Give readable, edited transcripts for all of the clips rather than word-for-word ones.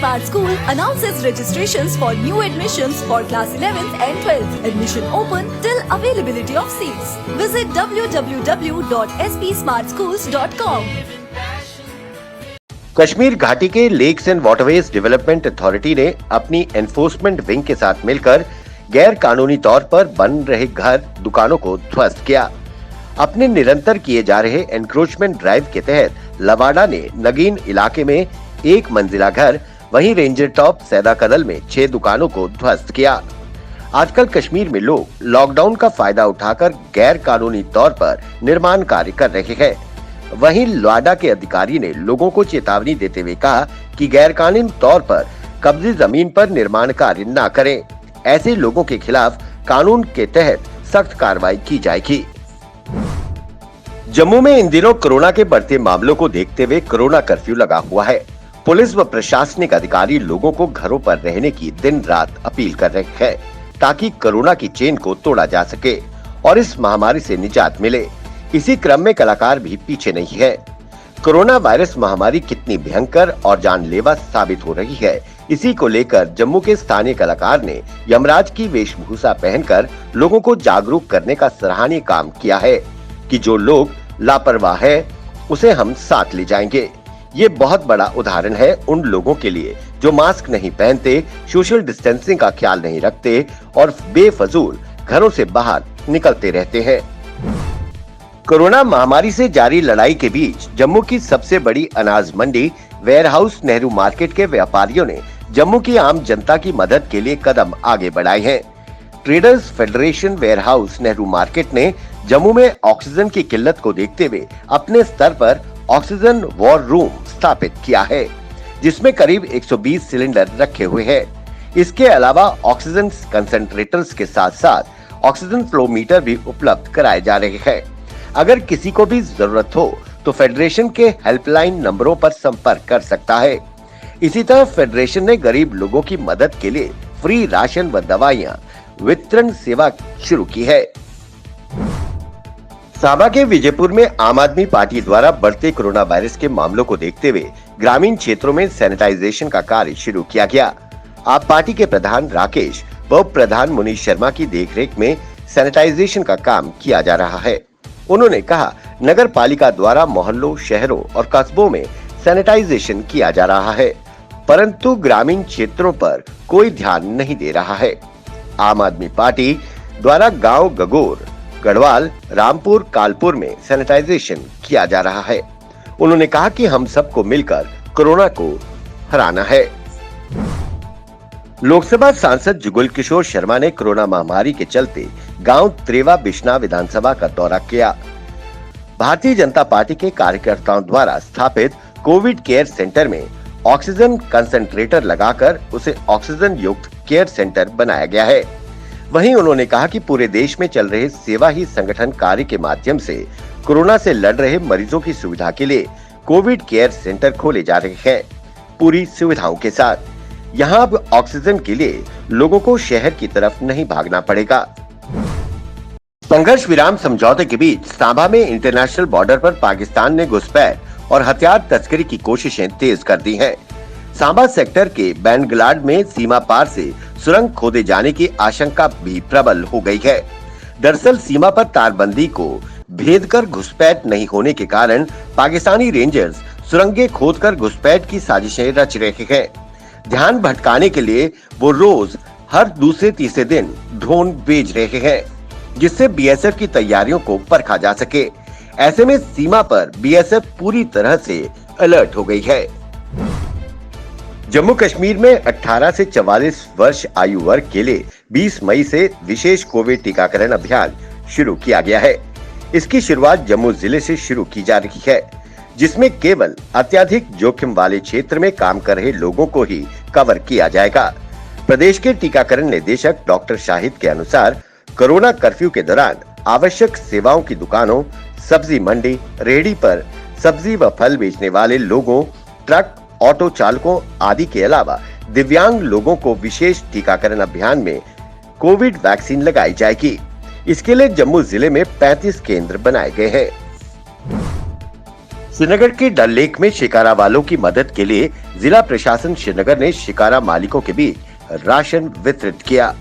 Smart School announces registrations for new admissions for class 11th and 12th. Admission open till availability of seats. Visit www.spsmartschools.com. Kashmir घाटी के lakes and waterways development authority ने अपनी enforcement wing के साथ मिलकर गैर कानूनी तौर पर बन रहे घर, दुकानों को ध्वस्त किया। अपने निरंतर किए जा रहे एनक्रोचमेंट ड्राइव के तहत लवाडा ने नगीन इलाके में 1 मंजिला घर, वहीं रेंजर टॉप सैदा कदल में 6 दुकानों को ध्वस्त किया। आजकल कश्मीर में लोग लॉकडाउन का फायदा उठाकर गैर कानूनी तौर पर निर्माण कार्य कर रहे हैं। वहीं लवाडा के अधिकारी ने लोगों को चेतावनी देते हुए कहा कि गैर कानूनी तौर पर कब्जे जमीन पर निर्माण कार्य न करें। ऐसे लोगों के खिलाफ कानून के तहत सख्त कार्रवाई की जाएगी। जम्मू में इन दिनों कोरोना के बढ़ते मामलों को देखते हुए कोरोना कर्फ्यू लगा हुआ है। पुलिस व प्रशासनिक अधिकारी लोगों को घरों पर रहने की दिन रात अपील कर रहे हैं ताकि कोरोना की चेन को तोड़ा जा सके और इस महामारी से निजात मिले। इसी क्रम में कलाकार भी पीछे नहीं है। कोरोना वायरस महामारी कितनी भयंकर और जानलेवा साबित हो रही है, इसी को लेकर जम्मू के स्थानीय कलाकार ने यमराज की वेशभूषा पहनकर लोगों को जागरूक करने का सराहनीय काम किया है कि जो लोग लापरवाह है उसे हम साथ ले जाएंगे। ये बहुत बड़ा उदाहरण है उन लोगों के लिए जो मास्क नहीं पहनते, सोशल डिस्टेंसिंग का ख्याल नहीं रखते और बेफजूल घरों से बाहर निकलते रहते हैं। कोरोना महामारी से जारी लड़ाई के बीच जम्मू की सबसे बड़ी अनाज मंडी वेयरहाउस नेहरू मार्केट के व्यापारियों ने जम्मू की आम जनता की मदद के लिए कदम आगे बढ़ाए हैं। Traders federation warehouse Nehru market ने जम्मू में ऑक्सीजन की किल्लत को देखते हुए अपने स्तर पर ऑक्सीजन वॉर रूम स्थापित किया है, जिसमें करीब 120 सिलेंडर रखे हुए हैं। इसके अलावा ऑक्सीजन कंसंट्रेटर्स के साथ साथ ऑक्सीजन फ्लो मीटर भी उपलब्ध कराए जा रहे हैं। अगर किसी को भी जरूरत हो तो फेडरेशन के हेल्पलाइन नंबरों पर संपर्क कर सकता है। इसी तरह फेडरेशन ने गरीब लोगों की मदद के लिए फ्री राशन व दवाइयां वितरण सेवा शुरू की है। सांबा के विजयपुर में आम आदमी पार्टी द्वारा बढ़ते कोरोना वायरस के मामलों को देखते हुए ग्रामीण क्षेत्रों में सैनिटाइजेशन का कार्य शुरू किया गया। आप पार्टी के प्रधान राकेश व प्रधान मुनीश शर्मा की देखरेख में सैनिटाइजेशन का काम किया जा रहा है। उन्होंने कहा, नगर पालिका द्वारा मोहल्लों, शहरों और कस्बों में सैनिटाइजेशन किया जा रहा है, परंतु ग्रामीण क्षेत्रों पर कोई ध्यान नहीं दे रहा है। आम आदमी पार्टी द्वारा गांव गगोर, गढ़वाल, रामपुर, कालपुर में सैनिटाइजेशन किया जा रहा है। उन्होंने कहा कि हम सबको मिलकर कोरोना को हराना है। लोकसभा सांसद जुगल किशोर शर्मा ने कोरोना महामारी के चलते गांव त्रेवा बिश्ना विधानसभा का दौरा किया। भारतीय जनता पार्टी के कार्यकर्ताओं द्वारा स्थापित कोविड केयर सेंटर में ऑक्सीजन कंसंट्रेटर लगाकर उसे ऑक्सीजन युक्त केयर सेंटर बनाया गया है। वहीं उन्होंने कहा कि पूरे देश में चल रहे सेवा ही संगठन कार्य के माध्यम से कोरोना से लड़ रहे मरीजों की सुविधा के लिए कोविड केयर सेंटर खोले जा रहे हैं, पूरी सुविधाओं के साथ। यहाँ अब ऑक्सीजन के लिए लोगों को शहर की तरफ नहीं भागना पड़ेगा। संघर्ष विराम समझौते के बीच सांबा में इंटरनेशनल बॉर्डर पर पाकिस्तान ने घुसपैठ और हथियार तस्करी की कोशिशें तेज कर दी हैं। सांबा सेक्टर के बैंडगलाड में सीमा पार से सुरंग खोदे जाने की आशंका भी प्रबल हो गई है। दरअसल सीमा पर तारबंदी को भेद कर घुसपैठ नहीं होने के कारण पाकिस्तानी रेंजर्स सुरंगें खोदकर घुसपैठ की साजिशें रच रहे हैं। ध्यान भटकाने के लिए वो रोज हर दूसरे तीसरे दिन ड्रोन भेज रहे हैं, जिससे बीएसएफ की तैयारियों को परखा जा सके। ऐसे में सीमा पर बीएसएफ पूरी तरह से अलर्ट हो गई है। जम्मू कश्मीर में 18 से 44 वर्ष आयु वर्ग के लिए 20 मई से विशेष कोविड टीकाकरण अभियान शुरू किया गया है। इसकी शुरुआत जम्मू जिले से शुरू की जा रही है, जिसमें केवल अत्यधिक जोखिम वाले क्षेत्र में काम कर रहे लोगों को ही कवर किया जाएगा। प्रदेश के टीकाकरण निदेशक डॉक्टर शाहिद के अनुसार कोरोना कर्फ्यू के दौरान आवश्यक सेवाओं की दुकानों, सब्जी मंडी, रेहड़ी पर सब्जी व फल बेचने वाले लोगों, ट्रक, ऑटो चालकों आदि के अलावा दिव्यांग लोगों को विशेष टीकाकरण अभियान में कोविड वैक्सीन लगाई जाएगी। इसके लिए जम्मू जिले में 35 केंद्र बनाए गए हैं। श्रीनगर के डल लेक में शिकारा वालों की मदद के लिए जिला प्रशासन श्रीनगर ने शिकारा मालिकों के बीच राशन वितरित किया।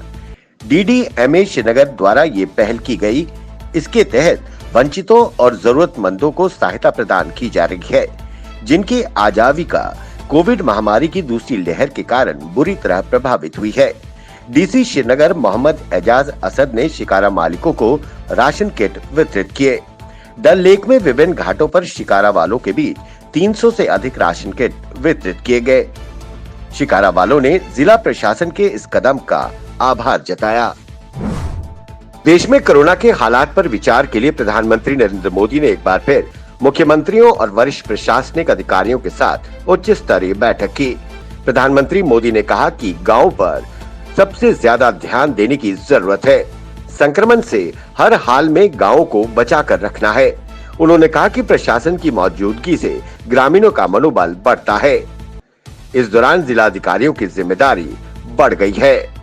DDMA श्रीनगर द्वारा ये पहल की गई। इसके तहत वंचितों और जरूरतमंदों को सहायता प्रदान की जा रही है, जिनकी आजीविका कोविड महामारी की दूसरी लहर के कारण बुरी तरह प्रभावित हुई है। DC श्रीनगर मोहम्मद एजाज असद ने शिकारा मालिकों को राशन किट वितरित किए। डल लेक में विभिन्न घाटों पर शिकारा वालों के बीच 300 से अधिक राशन किट वितरित किए गए। शिकारा वालों ने जिला प्रशासन के इस कदम का आभार जताया। देश में कोरोना के हालात पर विचार के लिए प्रधानमंत्री नरेंद्र मोदी ने एक बार फिर मुख्यमंत्रियों और वरिष्ठ प्रशासनिक अधिकारियों के साथ उच्च स्तरीय बैठक की। प्रधानमंत्री मोदी ने कहा कि गांव पर सबसे ज्यादा ध्यान देने की जरूरत है। संक्रमण से हर हाल में गांवों को बचा कर रखना है। उन्होंने कहा कि प्रशासन की मौजूदगी से ग्रामीणों का मनोबल बढ़ता है। इस दौरान जिलाधिकारियों की जिम्मेदारी बढ़ गई है।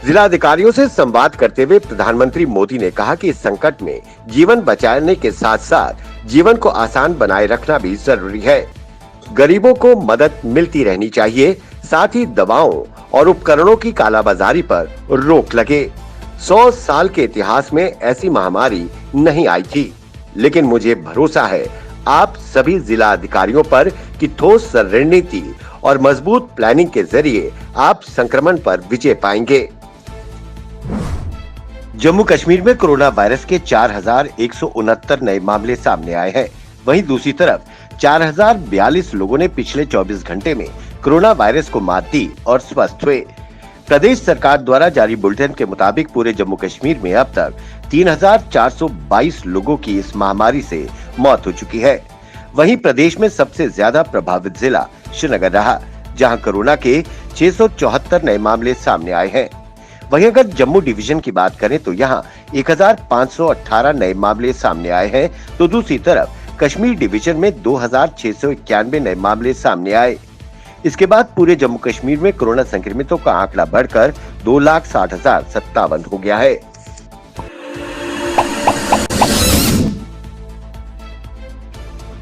जिलाधिकारियों से संवाद करते हुए प्रधानमंत्री मोदी ने कहा कि इस संकट में जीवन बचाने के साथ साथ जीवन को आसान बनाए रखना भी जरूरी है। गरीबों को मदद मिलती रहनी चाहिए, साथ ही दवाओं और उपकरणों की कालाबाजारी पर रोक लगे। 100 साल के इतिहास में ऐसी महामारी नहीं आई थी, लेकिन मुझे भरोसा है आप सभी जिला अधिकारियों पर कि ठोस रणनीति और मजबूत प्लानिंग के जरिए आप संक्रमण पर विजय पाएंगे। जम्मू कश्मीर में कोरोना वायरस के 4169 नए मामले सामने आए हैं। वहीं दूसरी तरफ 4042 लोगों ने पिछले 24 घंटे में कोरोना वायरस को मात दी और स्वस्थ हुए। प्रदेश सरकार द्वारा जारी बुलेटिन के मुताबिक पूरे जम्मू कश्मीर में अब तक 3422 लोगों की इस महामारी से मौत हो चुकी है। वहीं प्रदेश में सबसे ज्यादा प्रभावित जिला श्रीनगर रहा, जहां कोरोना के 674 नए मामले सामने आए हैं। वहीं अगर जम्मू डिवीजन की बात करें तो यहां 1518 नए मामले सामने आए हैं, तो दूसरी तरफ कश्मीर डिवीजन में 2691 नए मामले सामने आए। इसके बाद पूरे जम्मू कश्मीर में कोरोना संक्रमितों का आंकड़ा बढ़कर 2,60,057 हो गया है।